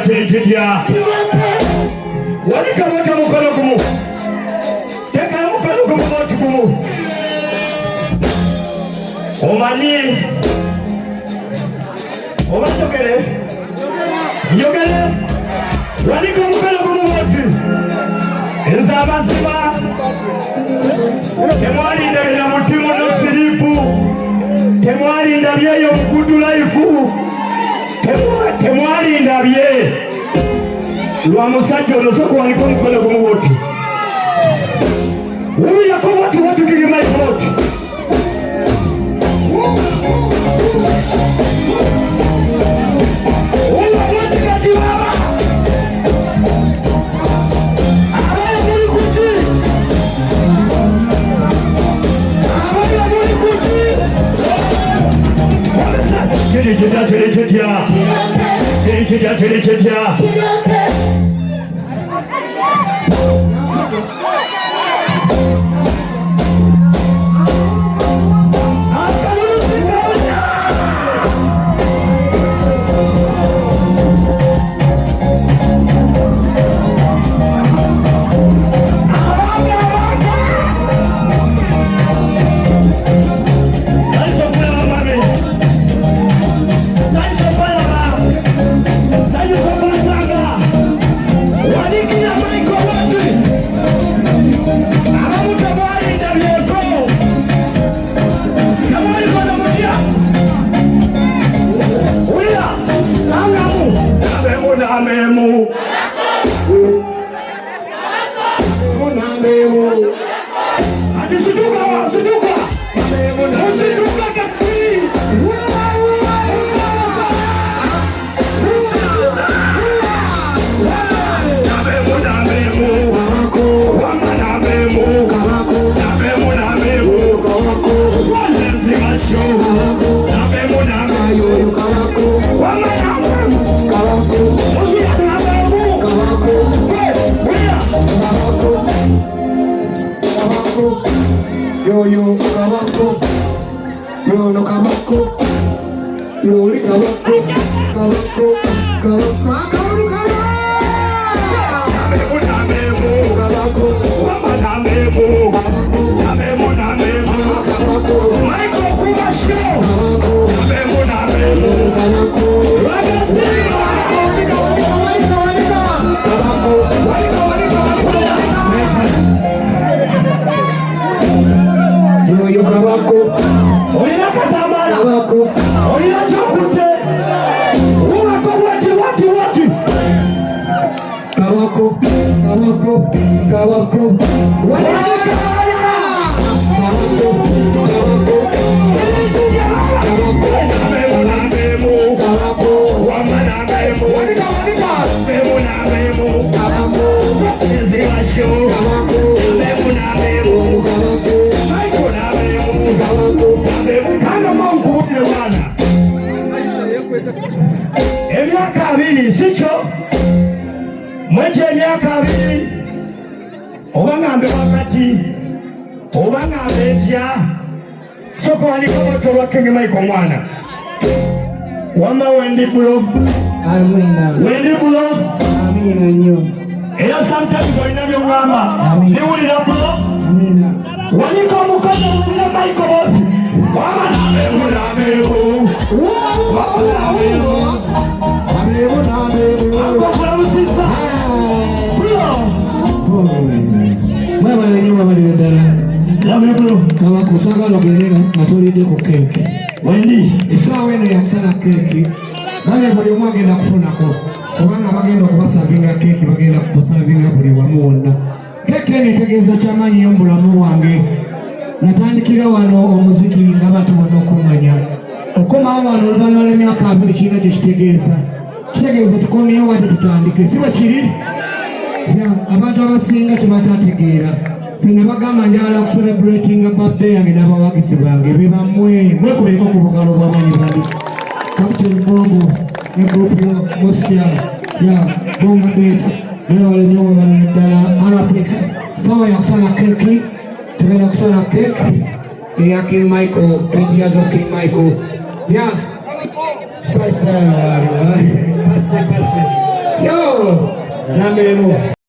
chirichitia wanika waka mkono kumu teka mkono kumu motu kumu omani omatokele nyogele wanika mkono kumu motu enzaba ziba temwali ndabila mutimu no siripu temwali ndabye yo mkudu laifu temwali ndabye lwa musajja onosoko waliko mukono gumu woti wulirako watu kigima ifoti Chirichitia yo kabako yo no kabako yo li kabako Emyaka abiri sicho mweje emyaka abiri oba ngambe wakati oba ngambe etya soko waliko watu wakenge maiko mwana wama wendi bulo wendi bulo era sometimes walina byongamba niwulira bulo waliko omukono wulira maiko boti wama nabebu kama kusaga logelenga natolide ku keke wendi esawa eno yakusala keke bale buli omu agenda kufunako kubanga bagenda okubasavinga keke bagenda kusavinga buli wamu wonna keke eno etegeeza kyamaanyi nnyo mu bulamu wange natandikira wano omuziki nga bantu bonna okumanya okomawo wano oluvannyuma lw'emyaka abiri kirina kye kitegeeza tukomyewo wadde tutandike si bwe kiri abantu abasinga kyebatategeera fena bagamba njagala okucelebratinga birthday yange n'abawagizi bange be bammwe mwekubeeko ku bugalo bw'amanyi bali Captain Bobo ne grupu yo Mosia Bonga Bet mwebale nnyo mwebale ddala Arapex sawa yakusala keki tugenda kusala keki eya King Michael 20 years of King Michael Spice Dial pase Yo, na menu.